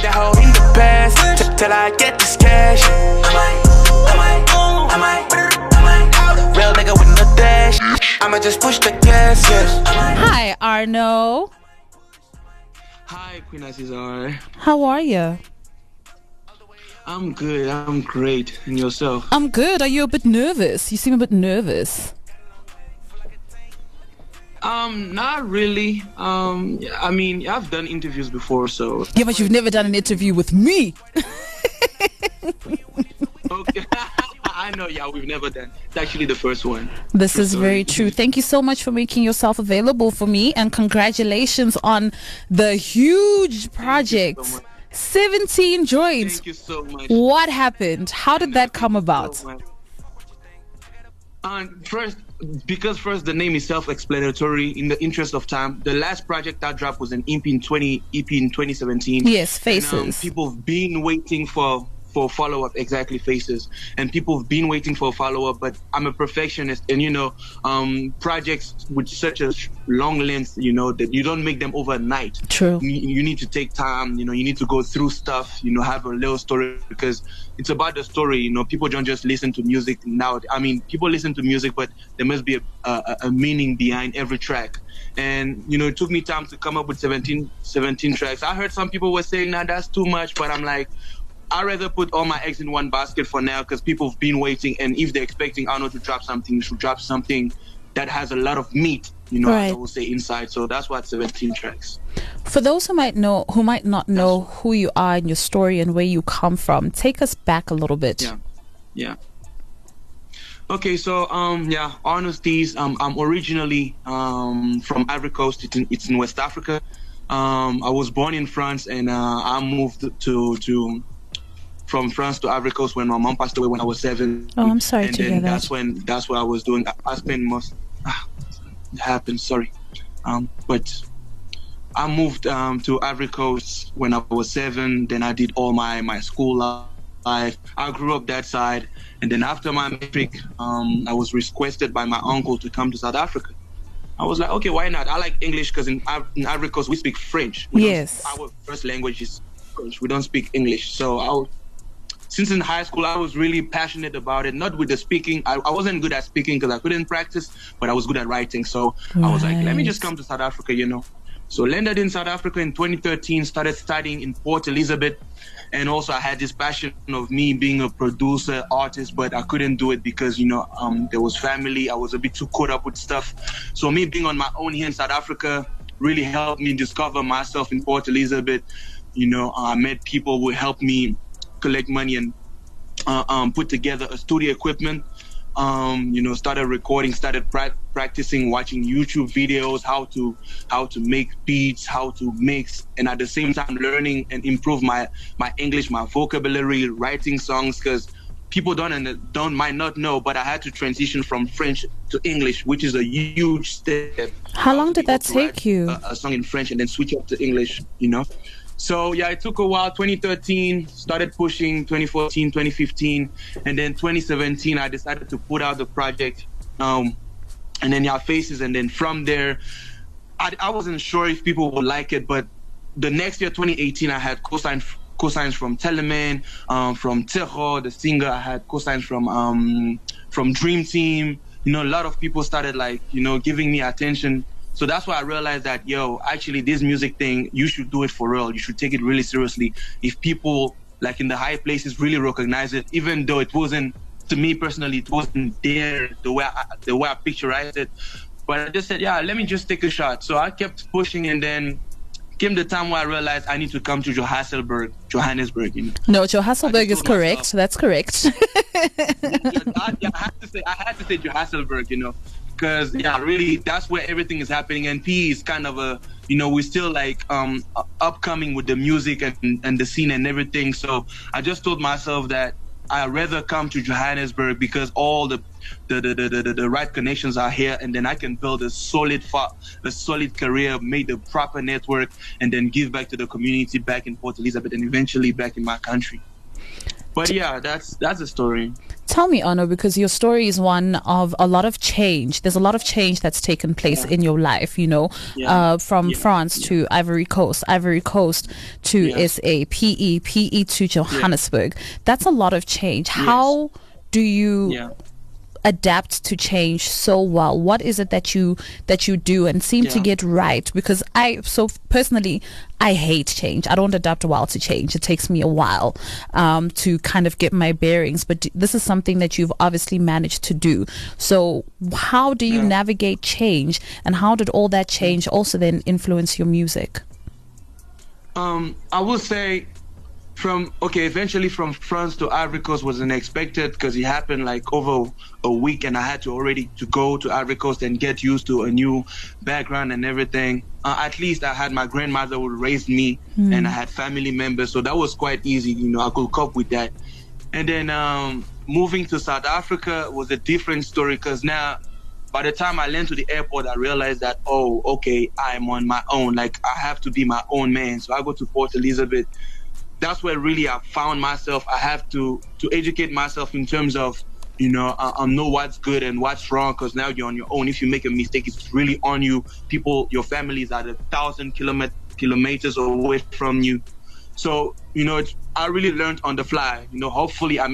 that hoe in the past till I get this cash. I might real nigga with no dash. I'ma just push the gas, yes. Hi, Arno. Hi, Queen Azizar. How are you? I'm good. I'm great. And yourself? I'm good. Are you a bit nervous? You seem a bit nervous. Not really. I mean, I've done interviews before, so. Yeah, but you've never done an interview with me. Okay. I know, yeah, we've never done. It's actually the first one. This is very true. Thank you so much for making yourself available for me, and congratulations on the huge project. 17 joints. Thank you so much. What happened? How did that come about? First, the name is self-explanatory. In the interest of time, the last project that dropped was an EP in 2017. Yes, Faces. And, people have been waiting for follow-up, exactly, Faces, and people have been waiting for a follow-up, but I'm a perfectionist, and projects with such a long length, that you don't make them overnight. True. You need to take time, you need to go through stuff, have a little story, because it's about the story. People don't just listen to music now. I mean, people listen to music, but there must be a meaning behind every track. And it took me time to come up with 17 tracks. I heard some people were saying, nah, that's too much, but I'm like, I'd rather put all my eggs in one basket for now, because people have been waiting, and if they're expecting Arno to drop something, you should drop something that has a lot of meat, right, as I will say, inside. So that's why 17 tracks. For those who might not know who you are and your story and where you come from, take us back a little bit. Yeah. Okay, so Arno Steez. I'm originally from Ivory Coast. It's in West Africa. I was born in France, and I moved from France to Ivory Coast when my mom passed away when I was 7. Oh, I'm sorry to hear that. That's what I was doing. I spent most. It happened. Sorry, but I moved to Ivory Coast when I was 7. Then I did all my school life. I grew up that side, and then after my matric, I was requested by my uncle to come to South Africa. I was like, okay, why not? I like English because in Ivory Coast we speak French. Yes. Our first language is French. We don't speak English. So since in high school, I was really passionate about it. Not with the speaking. I wasn't good at speaking because I couldn't practice, but I was good at writing. So I was like, let me just come to South Africa, So landed in South Africa in 2013, started studying in Port Elizabeth. And also I had this passion of me being a producer, artist, but I couldn't do it because, there was family. I was a bit too caught up with stuff. So me being on my own here in South Africa really helped me discover myself in Port Elizabeth. I met people who helped me collect money and put together a studio equipment. Started recording, started practicing, watching YouTube videos, how to make beats, how to mix, and at the same time learning and improve my English, my vocabulary, writing songs, because people might not know, but I had to transition from French to English, which is a huge step. How long did that take you? A song in French and then switch up to English, So yeah, it took a while. 2013, started pushing 2014, 2015, and then 2017, I decided to put out the project. And then Faces, and then from there, I wasn't sure if people would like it, but the next year, 2018, I had cosigns from Teleman, from Terro, the singer. I had cosigns from Dream Team. A lot of people started giving me attention. So that's why I realized that, actually this music thing, you should do it for real. You should take it really seriously. If people in the high places really recognize it, even though it wasn't, to me personally, it wasn't there the way I picturized it. But I just said, let me just take a shot. So I kept pushing, and then came the time where I realized I need to come to Johannesburg. No, Johannesburg is correct. That's correct. I had to say Johannesburg, because really that's where everything is happening, and P is kind of we're still upcoming with the music and the scene and everything. So I just told myself that I'd rather come to Johannesburg because all the right connections are here, and then I can build a solid career, make the proper network, and then give back to the community back in Port Elizabeth and eventually back in my country. But yeah, that's a story. Tell me, Arno, because your story is one of a lot of change. There's a lot of change that's taken place in your life, you know, from France to Ivory Coast to SA, PE to Johannesburg. That's a lot of change. How do you adapt to change so well? What is it that you do and seem to get right? Because personally I hate change. I don't adapt well to change. It takes me a while to kind of get my bearings, but this is something that you've obviously managed to do. So how do you navigate change, and how did all that change also then influence your music? I will say eventually from France to Ivory Coast was unexpected, because it happened like over a week, and I had to go to Ivory Coast and get used to a new background and everything. At least I had my grandmother who raised me, and I had family members, so that was quite easy. You know, I could cope with that. And then moving to South Africa was a different story, because now by the time I landed to the airport, I realized that, I'm on my own. Like, I have to be my own man. So I go to Port Elizabeth. That's where really I found myself. I have to educate myself in terms of, you know what's good and what's wrong, because now you're on your own. If you make a mistake, it's really on you. People, your family is at 1,000 kilometers away from you. So, you know, I really learned on the fly. You know, hopefully I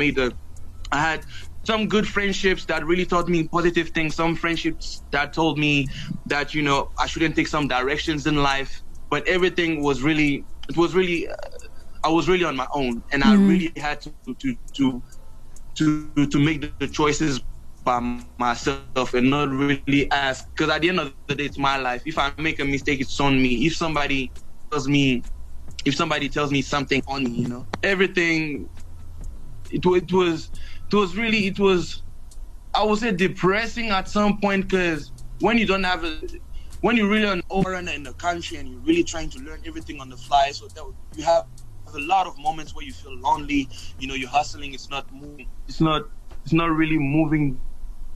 had some good friendships that really taught me positive things. Some friendships that told me that, you know, I shouldn't take some directions in life. But everything was really, I was really on my own, and I really had to make the choices by myself and not really ask. Because at the end of the day, it's my life. If I make a mistake, it's on me. If somebody tells me something on me, you know, everything. It was I would say depressing at some point, because when you don't have when you're really an overrunner in the country and you're really trying to learn everything on the fly, so that you have a lot of moments where you feel lonely. You know, you're hustling, it's not moving, it's not really moving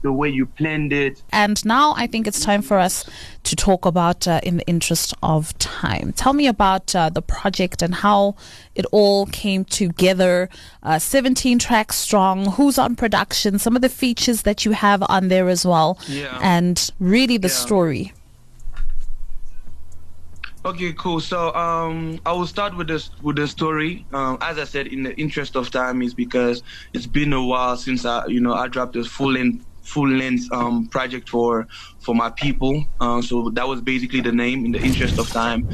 the way you planned it. And now I think it's time for us to talk about In the Interest of Time. Tell me about the project and how it all came together. 17 tracks strong. Who's on production? Some of the features that you have on there as well, and really the story. Okay, cool. So I will start with the story. As I said, In the Interest of Time is because it's been a while since I dropped this full length project for my people. So that was basically the name, In the Interest of Time.